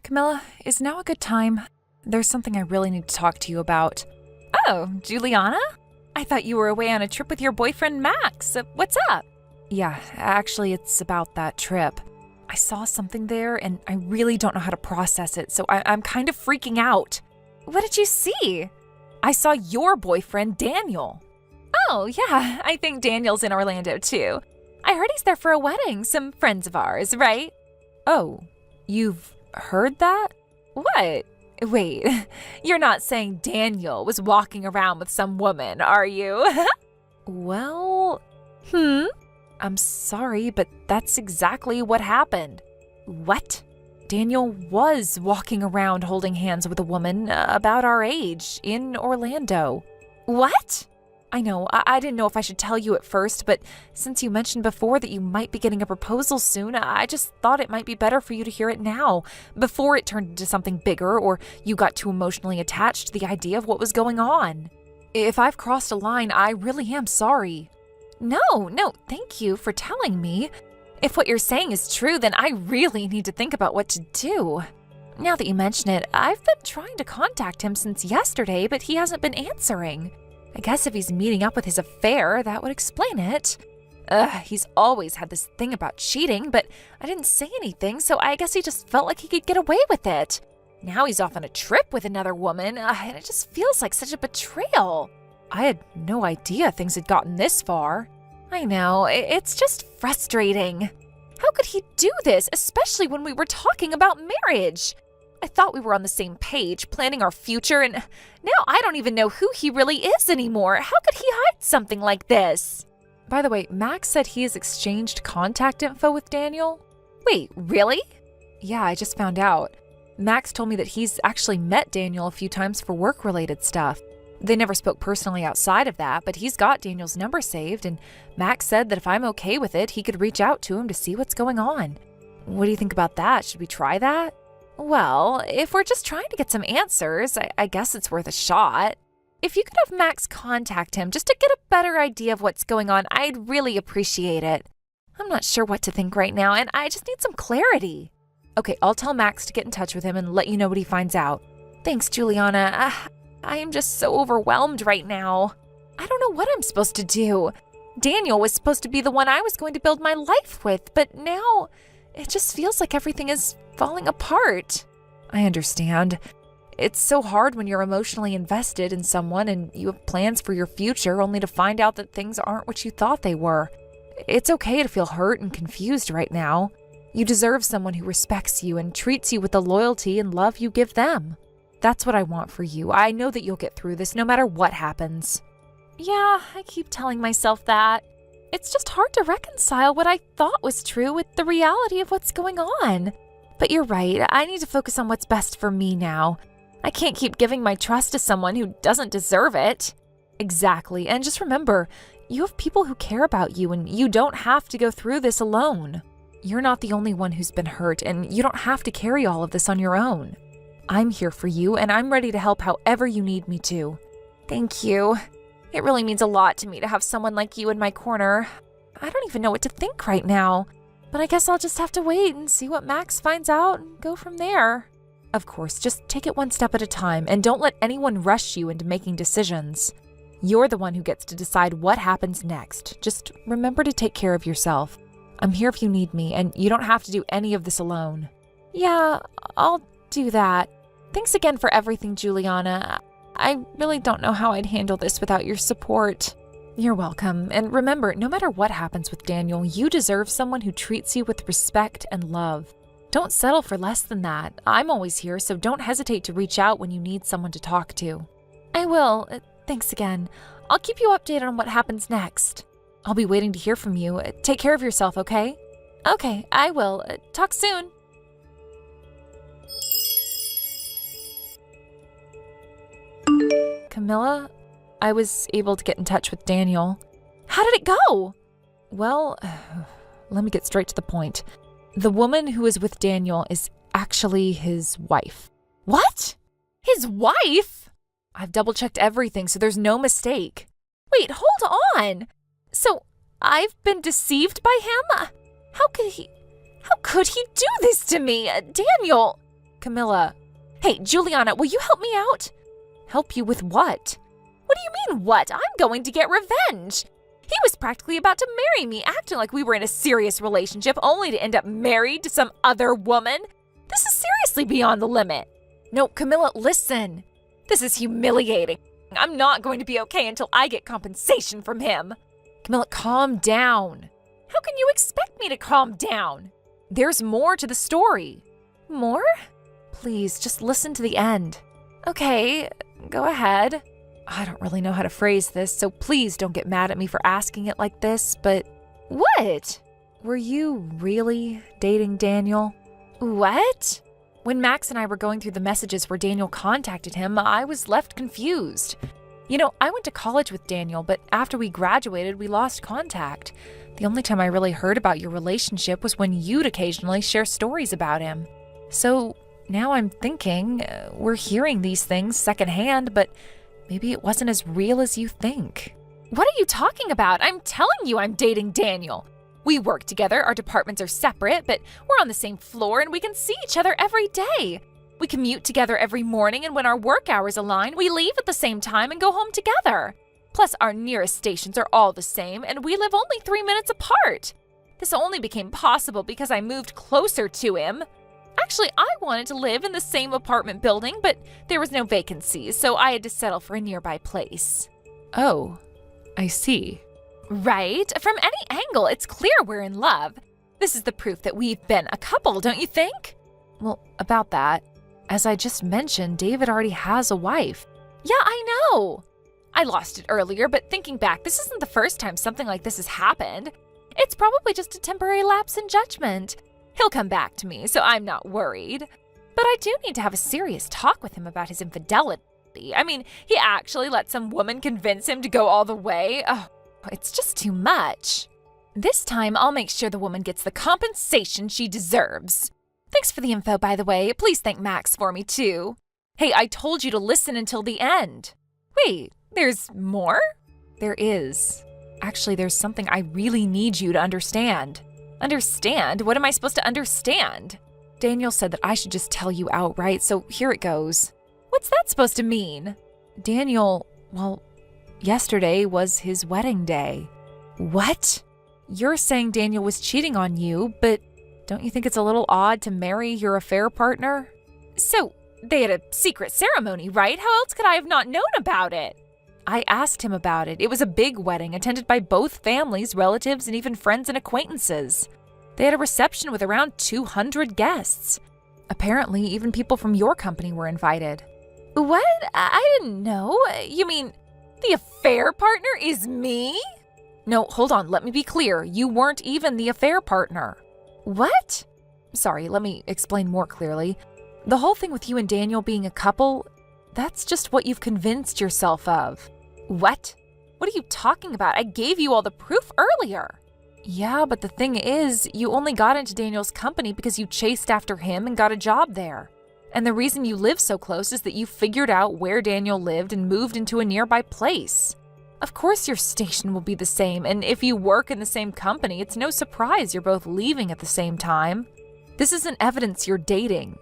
Camilla, is now a good time? There's something I really need to talk to you about. Oh, Juliana? I thought you were away on a trip with your boyfriend Max. What's up? Yeah, actually, it's about that trip. I saw something there, and I really don't know how to process it, so I'm kind of freaking out. What did you see? I saw your boyfriend, Daniel. Oh, yeah, I think Daniel's in Orlando, too. I heard he's there for a wedding, some friends of ours, right? Oh, you've heard that? What? Wait, you're not saying Daniel was walking around with some woman, are you? Well, I'm sorry, but that's exactly what happened. What? Daniel was walking around holding hands with a woman about our age in Orlando. What? I know, I didn't know if I should tell you at first, but since you mentioned before that you might be getting a proposal soon, I just thought it might be better for you to hear it now, before it turned into something bigger or you got too emotionally attached to the idea of what was going on. If I've crossed a line, I really am sorry. No, thank you for telling me. If what you're saying is true, then I really need to think about what to do. Now that you mention it, I've been trying to contact him since yesterday, but he hasn't been answering. I guess if he's meeting up with his affair, that would explain it. He's always had this thing about cheating, but I didn't say anything, so I guess he just felt like he could get away with it. Now he's off on a trip with another woman, and it just feels like such a betrayal. I had no idea things had gotten this far. I know, it's just frustrating. How could he do this, especially when we were talking about marriage? I thought we were on the same page, planning our future, and now I don't even know who he really is anymore. How could he hide something like this? By the way, Max said he has exchanged contact info with Daniel. Wait, really? Yeah, I just found out. Max told me that he's actually met Daniel a few times for work-related stuff. They never spoke personally outside of that, but he's got Daniel's number saved, and Max said that if I'm okay with it, he could reach out to him to see what's going on. What do you think about that? Should we try that? Well, if we're just trying to get some answers, I guess it's worth a shot. If you could have Max contact him just to get a better idea of what's going on, I'd really appreciate it. I'm not sure what to think right now, and I just need some clarity. Okay, I'll tell Max to get in touch with him and let you know what he finds out. Thanks, Juliana. I am just so overwhelmed right now. I don't know what I'm supposed to do. Daniel was supposed to be the one I was going to build my life with, but now it just feels like everything is falling apart. I understand. It's so hard when you're emotionally invested in someone and you have plans for your future only to find out that things aren't what you thought they were. It's okay to feel hurt and confused right now. You deserve someone who respects you and treats you with the loyalty and love you give them. That's what I want for you. I know that you'll get through this no matter what happens. Yeah, I keep telling myself that. It's just hard to reconcile what I thought was true with the reality of what's going on. But you're right, I need to focus on what's best for me now. I can't keep giving my trust to someone who doesn't deserve it. Exactly, and just remember, you have people who care about you and you don't have to go through this alone. You're not the only one who's been hurt and you don't have to carry all of this on your own. I'm here for you and I'm ready to help however you need me to. Thank you. It really means a lot to me to have someone like you in my corner. I don't even know what to think right now. But I guess I'll just have to wait and see what Max finds out and go from there. Of course, just take it one step at a time and don't let anyone rush you into making decisions. You're the one who gets to decide what happens next. Just remember to take care of yourself. I'm here if you need me, and you don't have to do any of this alone. Yeah, I'll do that. Thanks again for everything, Juliana. I really don't know how I'd handle this without your support. You're welcome. And remember, no matter what happens with Daniel, you deserve someone who treats you with respect and love. Don't settle for less than that. I'm always here, so don't hesitate to reach out when you need someone to talk to. I will. Thanks again. I'll keep you updated on what happens next. I'll be waiting to hear from you. Take care of yourself, okay? Okay, I will. Talk soon. Camilla, I was able to get in touch with Daniel. How did it go? Well, let me get straight to the point. The woman who is with Daniel is actually his wife. What? His wife? I've double-checked everything, so there's no mistake. Wait, hold on. So, I've been deceived by him? How could he do this to me? Daniel! Camilla. Hey, Juliana, will you help me out? Help you with what? What do you mean, what? I'm going to get revenge. He was practically about to marry me, acting like we were in a serious relationship, only to end up married to some other woman. This is seriously beyond the limit. No, Camilla, listen. This is humiliating. I'm not going to be okay until I get compensation from him. Camilla, calm down. How can you expect me to calm down? There's more to the story. More? Please, just listen to the end. Okay, go ahead. I don't really know how to phrase this, so please don't get mad at me for asking it like this, but... What? Were you really dating Daniel? What? When Max and I were going through the messages where Daniel contacted him, I was left confused. You know, I went to college with Daniel, but after we graduated, we lost contact. The only time I really heard about your relationship was when you'd occasionally share stories about him. So now I'm thinking, we're hearing these things secondhand, but maybe it wasn't as real as you think. What are you talking about? I'm telling you I'm dating Daniel. We work together, our departments are separate, but we're on the same floor and we can see each other every day. We commute together every morning, and when our work hours align, we leave at the same time and go home together. Plus, our nearest stations are all the same, and we live only 3 minutes apart. This only became possible because I moved closer to him. Actually, I wanted to live in the same apartment building, but there was no vacancies, so I had to settle for a nearby place. Oh, I see. Right? From any angle, it's clear we're in love. This is the proof that we've been a couple, don't you think? Well, about that, as I just mentioned, David already has a wife. Yeah, I know. I lost it earlier, but thinking back, this isn't the first time something like this has happened. It's probably just a temporary lapse in judgment. He'll come back to me, so I'm not worried. But I do need to have a serious talk with him about his infidelity. I mean, he actually let some woman convince him to go all the way. Oh, it's just too much. This time, I'll make sure the woman gets the compensation she deserves. Thanks for the info, by the way. Please thank Max for me, too. Hey, I told you to listen until the end. Wait, there's more? There is. Actually, there's something I really need you to understand. Understand? What am I supposed to understand? Daniel said that I should just tell you outright, so here it goes. What's that supposed to mean? Daniel, well, yesterday was his wedding day. What? You're saying Daniel was cheating on you, but don't you think it's a little odd to marry your affair partner? So, they had a secret ceremony, right? How else could I have not known about it? I asked him about it. It was a big wedding attended by both families, relatives, and even friends and acquaintances. They had a reception with around 200 guests. Apparently, even people from your company were invited. What? I didn't know. You mean the affair partner is me? No, hold on. Let me be clear. You weren't even the affair partner. What? Sorry, let me explain more clearly. The whole thing with you and Daniel being a couple, that's just what you've convinced yourself of. What? What are you talking about? I gave you all the proof earlier. Yeah, but the thing is, you only got into Daniel's company because you chased after him and got a job there. And the reason you live so close is that you figured out where Daniel lived and moved into a nearby place. Of course your station will be the same, and if you work in the same company, it's no surprise you're both leaving at the same time. This isn't evidence you're dating.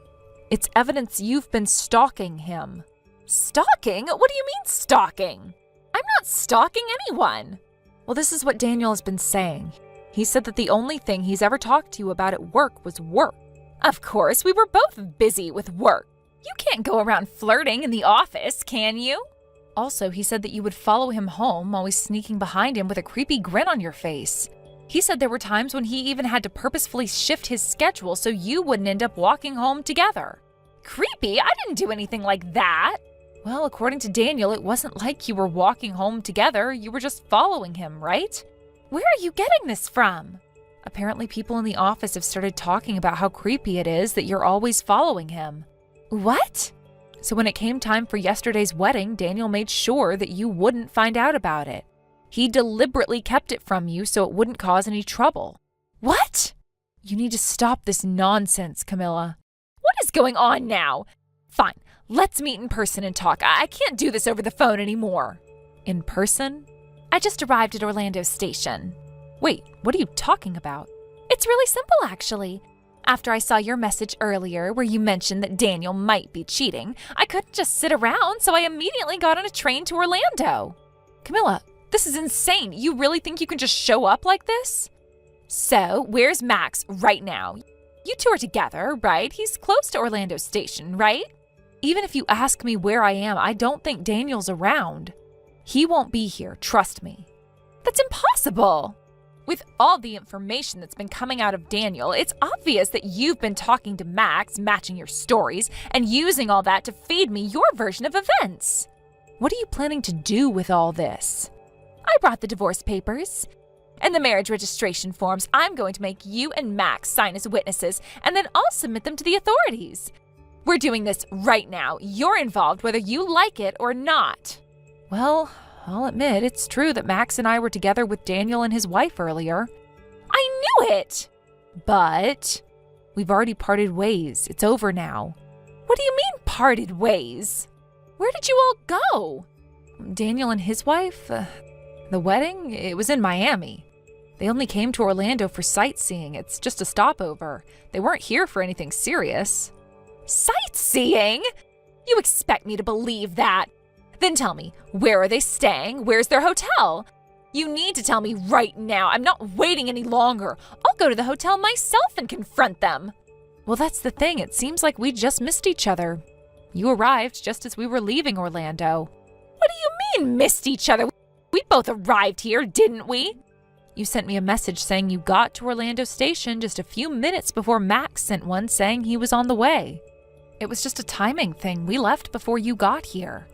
It's evidence you've been stalking him. Stalking? What do you mean stalking? I'm not stalking anyone. Well, this is what Daniel has been saying. He said that the only thing he's ever talked to you about at work was work. Of course, we were both busy with work. You can't go around flirting in the office, can you? Also, he said that you would follow him home, always sneaking behind him with a creepy grin on your face. He said there were times when he even had to purposefully shift his schedule so you wouldn't end up walking home together. Creepy? I didn't do anything like that. Well, according to Daniel, it wasn't like you were walking home together. You were just following him, right? Where are you getting this from? Apparently, people in the office have started talking about how creepy it is that you're always following him. What? So when it came time for yesterday's wedding, Daniel made sure that you wouldn't find out about it. He deliberately kept it from you so it wouldn't cause any trouble. What? You need to stop this nonsense, Camilla. What is going on now? Fine, let's meet in person and talk. I can't do this over the phone anymore. In person? I just arrived at Orlando Station. Wait, what are you talking about? It's really simple, actually. After I saw your message earlier where you mentioned that Daniel might be cheating, I couldn't just sit around, so I immediately got on a train to Orlando. Camilla, this is insane. You really think you can just show up like this? So, where's Max right now? You two are together, right? He's close to Orlando Station, right? Even if you ask me where I am, I don't think Daniel's around. He won't be here, trust me. That's impossible! With all the information that's been coming out of Daniel, it's obvious that you've been talking to Max, matching your stories, and using all that to feed me your version of events. What are you planning to do with all this? I brought the divorce papers. And the marriage registration forms I'm going to make you and Max sign as witnesses, and then I'll submit them to the authorities. We're doing this right now. You're involved whether you like it or not. Well, I'll admit it's true that Max and I were together with Daniel and his wife earlier. I knew it! But we've already parted ways. It's over now. What do you mean parted ways? Where did you all go? Daniel and his wife? The wedding? It was in Miami. They only came to Orlando for sightseeing. It's just a stopover. They weren't here for anything serious. Sightseeing? You expect me to believe that? Then tell me, where are they staying? Where's their hotel? You need to tell me right now. I'm not waiting any longer. I'll go to the hotel myself and confront them. Well, that's the thing. It seems like we just missed each other. You arrived just as we were leaving Orlando. What do you mean, missed each other? We both arrived here, didn't we? You sent me a message saying you got to Orlando Station just a few minutes before Max sent one saying he was on the way. It was just a timing thing. We left before you got here.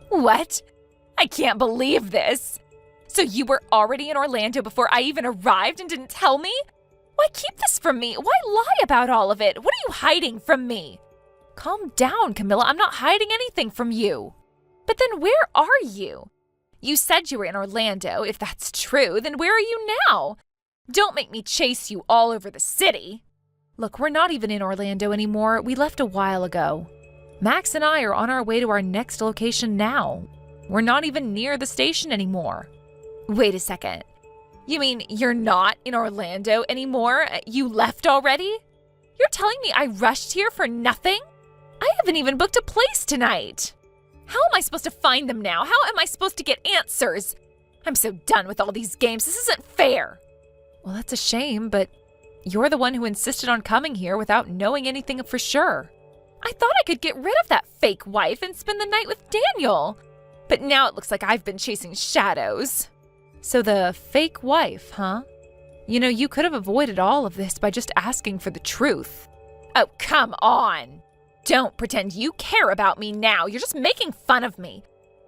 What? I can't believe this. So you were already in Orlando before I even arrived and didn't tell me? Why keep this from me? Why lie about all of it? What are you hiding from me? Calm down, Camilla. I'm not hiding anything from you. But then where are you? You said you were in Orlando. If that's true, then where are you now? Don't make me chase you all over the city. Look, we're not even in Orlando anymore. We left a while ago. Max and I are on our way to our next location now. We're not even near the station anymore. Wait a second. You mean you're not in Orlando anymore? You left already? You're telling me I rushed here for nothing? I haven't even booked a place tonight. How am I supposed to find them now? How am I supposed to get answers? I'm so done with all these games. This isn't fair. Well, that's a shame, but you're the one who insisted on coming here without knowing anything for sure. I thought I could get rid of that fake wife and spend the night with Daniel. But now it looks like I've been chasing shadows. So the fake wife, huh? You know, you could have avoided all of this by just asking for the truth. Oh, come on. Don't pretend you care about me now. You're just making fun of me.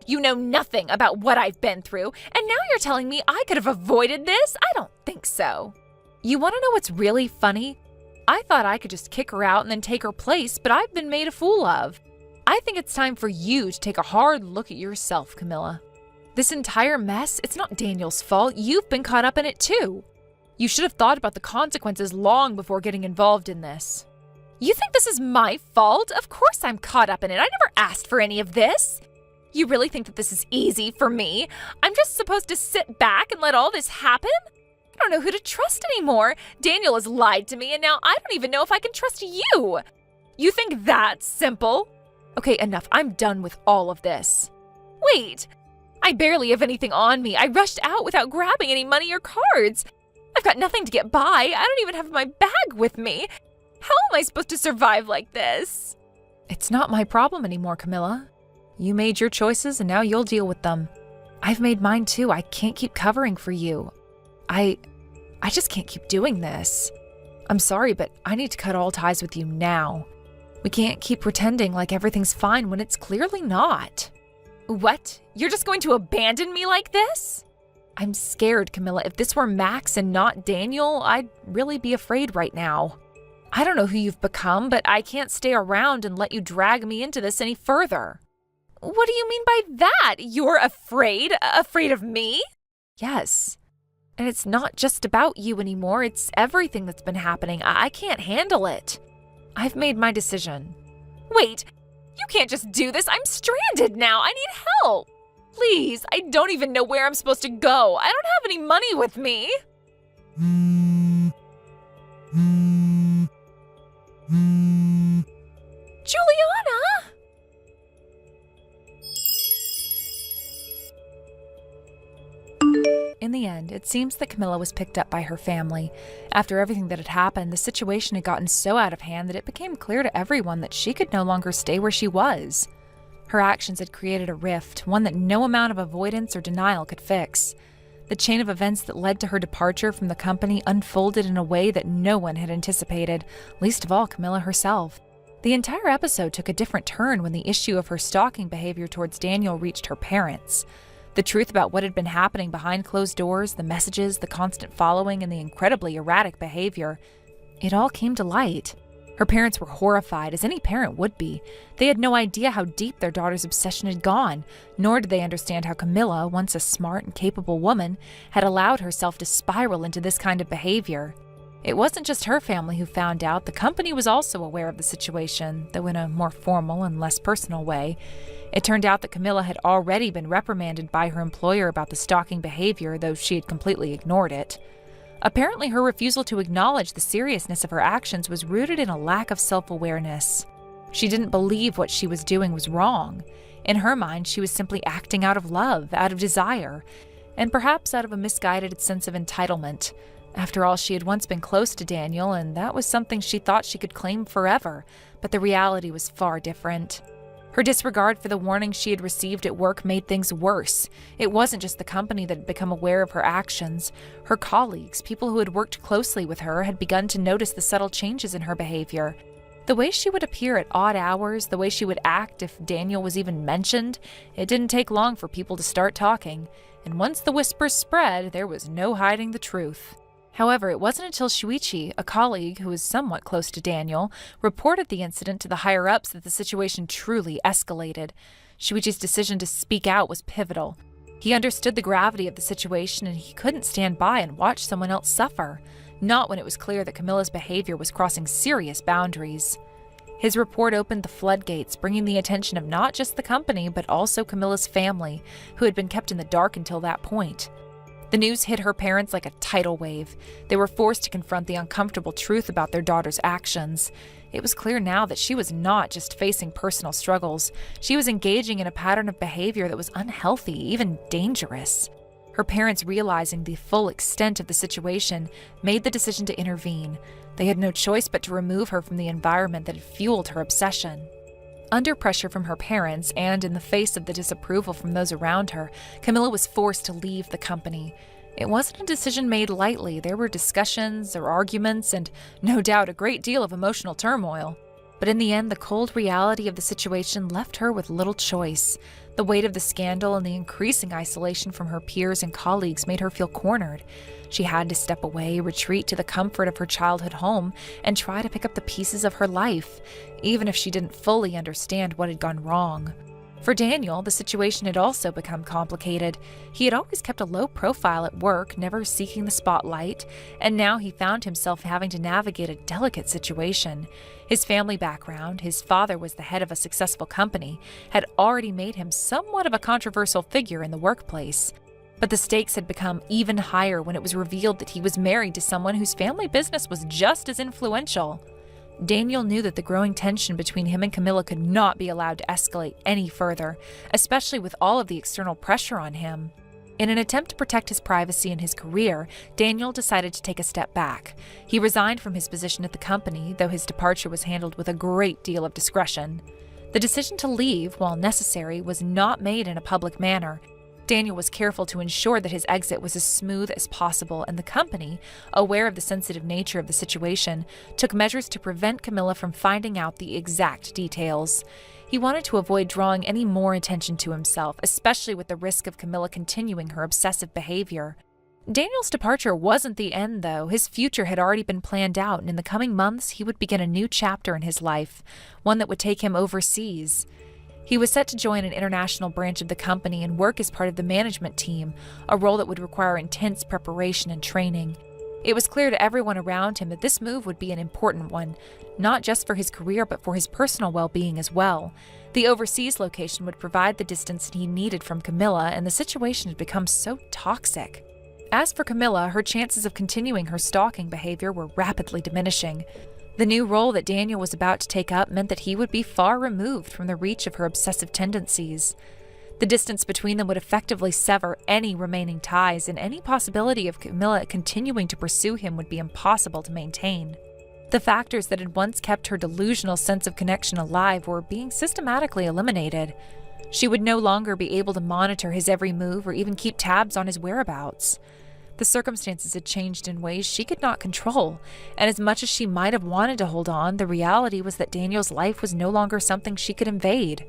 You know nothing about what I've been through, and now you're telling me I could have avoided this? I don't think so. You want to know what's really funny? I thought I could just kick her out and then take her place, but I've been made a fool of. I think it's time for you to take a hard look at yourself, Camilla. This entire mess, it's not Daniel's fault. You've been caught up in it too. You should have thought about the consequences long before getting involved in this. You think this is my fault? Of course I'm caught up in it. I never asked for any of this. You really think that this is easy for me? I'm just supposed to sit back and let all this happen? I don't know who to trust anymore. Daniel has lied to me, and now I don't even know if I can trust you. You think that's simple? Okay, enough. I'm done with all of this. Wait, I barely have anything on me. I rushed out without grabbing any money or cards. I've got nothing to get by. I don't even have my bag with me. How am I supposed to survive like this? It's not my problem anymore, Camilla. You made your choices and now you'll deal with them. I've made mine too. I can't keep covering for you. I just can't keep doing this. I'm sorry, but I need to cut all ties with you now. We can't keep pretending like everything's fine when it's clearly not. What? You're just going to abandon me like this? I'm scared, Camilla. If this were Max and not Daniel, I'd really be afraid right now. I don't know who you've become, but I can't stay around and let you drag me into this any further. What do you mean by that? You're afraid? Afraid of me? Yes. And it's not just about you anymore. It's everything that's been happening. I can't handle it. I've made my decision. Wait, you can't just do this. I'm stranded now. I need help. Please, I don't even know where I'm supposed to go. I don't have any money with me. Juliana! In the end, it seems that Camilla was picked up by her family. After everything that had happened, the situation had gotten so out of hand that it became clear to everyone that she could no longer stay where she was. Her actions had created a rift, one that no amount of avoidance or denial could fix. The chain of events that led to her departure from the company unfolded in a way that no one had anticipated, least of all Camilla herself. The entire episode took a different turn when the issue of her stalking behavior towards Daniel reached her parents. The truth about what had been happening behind closed doors, the messages, the constant following, and the incredibly erratic behavior, it all came to light. Her parents were horrified, as any parent would be. They had no idea how deep their daughter's obsession had gone, nor did they understand how Camilla, once a smart and capable woman, had allowed herself to spiral into this kind of behavior. It wasn't just her family who found out. The company was also aware of the situation, though in a more formal and less personal way. It turned out that Camilla had already been reprimanded by her employer about the stalking behavior, though she had completely ignored it. Apparently, her refusal to acknowledge the seriousness of her actions was rooted in a lack of self-awareness. She didn't believe what she was doing was wrong. In her mind, she was simply acting out of love, out of desire, and perhaps out of a misguided sense of entitlement. After all, she had once been close to Daniel, and that was something she thought she could claim forever, but the reality was far different. Her disregard for the warnings she had received at work made things worse. It wasn't just the company that had become aware of her actions. Her colleagues, people who had worked closely with her, had begun to notice the subtle changes in her behavior. The way she would appear at odd hours, the way she would act if Daniel was even mentioned, it didn't take long for people to start talking. And once the whispers spread, there was no hiding the truth. However, it wasn't until Shuichi, a colleague who was somewhat close to Daniel, reported the incident to the higher-ups that the situation truly escalated. Shuichi's decision to speak out was pivotal. He understood the gravity of the situation, and he couldn't stand by and watch someone else suffer, not when it was clear that Camilla's behavior was crossing serious boundaries. His report opened the floodgates, bringing the attention of not just the company, but also Camilla's family, who had been kept in the dark until that point. The news hit her parents like a tidal wave. They were forced to confront the uncomfortable truth about their daughter's actions. It was clear now that she was not just facing personal struggles. She was engaging in a pattern of behavior that was unhealthy, even dangerous. Her parents, realizing the full extent of the situation, made the decision to intervene. They had no choice but to remove her from the environment that had fueled her obsession. Under pressure from her parents, and in the face of the disapproval from those around her, Camilla was forced to leave the company. It wasn't a decision made lightly. There were discussions or arguments, and no doubt a great deal of emotional turmoil. But in the end, the cold reality of the situation left her with little choice. The weight of the scandal and the increasing isolation from her peers and colleagues made her feel cornered. She had to step away, retreat to the comfort of her childhood home, and try to pick up the pieces of her life, even if she didn't fully understand what had gone wrong. For Daniel, the situation had also become complicated. He had always kept a low profile at work, never seeking the spotlight, and now he found himself having to navigate a delicate situation. His family background, his father was the head of a successful company, had already made him somewhat of a controversial figure in the workplace. But the stakes had become even higher when it was revealed that he was married to someone whose family business was just as influential. Daniel knew that the growing tension between him and Camilla could not be allowed to escalate any further, especially with all of the external pressure on him. In an attempt to protect his privacy and his career, Daniel decided to take a step back. He resigned from his position at the company, though his departure was handled with a great deal of discretion. The decision to leave, while necessary, was not made in a public manner. Daniel was careful to ensure that his exit was as smooth as possible, and the company, aware of the sensitive nature of the situation, took measures to prevent Camilla from finding out the exact details. He wanted to avoid drawing any more attention to himself, especially with the risk of Camilla continuing her obsessive behavior. Daniel's departure wasn't the end, though. His future had already been planned out, and in the coming months he would begin a new chapter in his life, one that would take him overseas. He was set to join an international branch of the company and work as part of the management team, a role that would require intense preparation and training. It was clear to everyone around him that this move would be an important one, not just for his career but for his personal well-being as well. The overseas location would provide the distance he needed from Camilla, and the situation had become so toxic. As for Camilla, her chances of continuing her stalking behavior were rapidly diminishing. The new role that Daniel was about to take up meant that he would be far removed from the reach of her obsessive tendencies. The distance between them would effectively sever any remaining ties, and any possibility of Camilla continuing to pursue him would be impossible to maintain. The factors that had once kept her delusional sense of connection alive were being systematically eliminated. She would no longer be able to monitor his every move or even keep tabs on his whereabouts. The circumstances had changed in ways she could not control, and as much as she might have wanted to hold on, the reality was that Daniel's life was no longer something she could invade.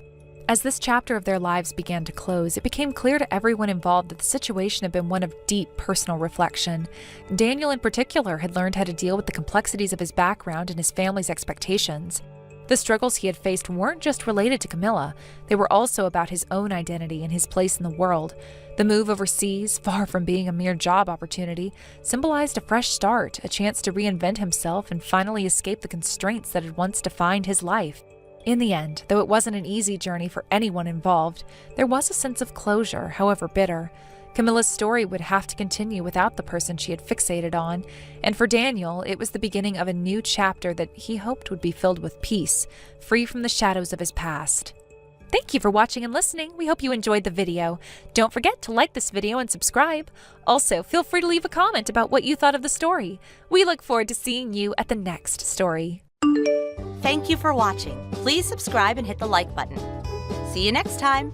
As this chapter of their lives began to close, it became clear to everyone involved that the situation had been one of deep personal reflection. Daniel in particular had learned how to deal with the complexities of his background and his family's expectations. The struggles he had faced weren't just related to Camilla, they were also about his own identity and his place in the world. The move overseas, far from being a mere job opportunity, symbolized a fresh start, a chance to reinvent himself and finally escape the constraints that had once defined his life. In the end, though it wasn't an easy journey for anyone involved, there was a sense of closure, however bitter. Camilla's story would have to continue without the person she had fixated on, and for Daniel, it was the beginning of a new chapter that he hoped would be filled with peace, free from the shadows of his past. Thank you for watching and listening. We hope you enjoyed the video. Don't forget to like this video and subscribe. Also, feel free to leave a comment about what you thought of the story. We look forward to seeing you at the next story. Thank you for watching. Please subscribe and hit the like button. See you next time.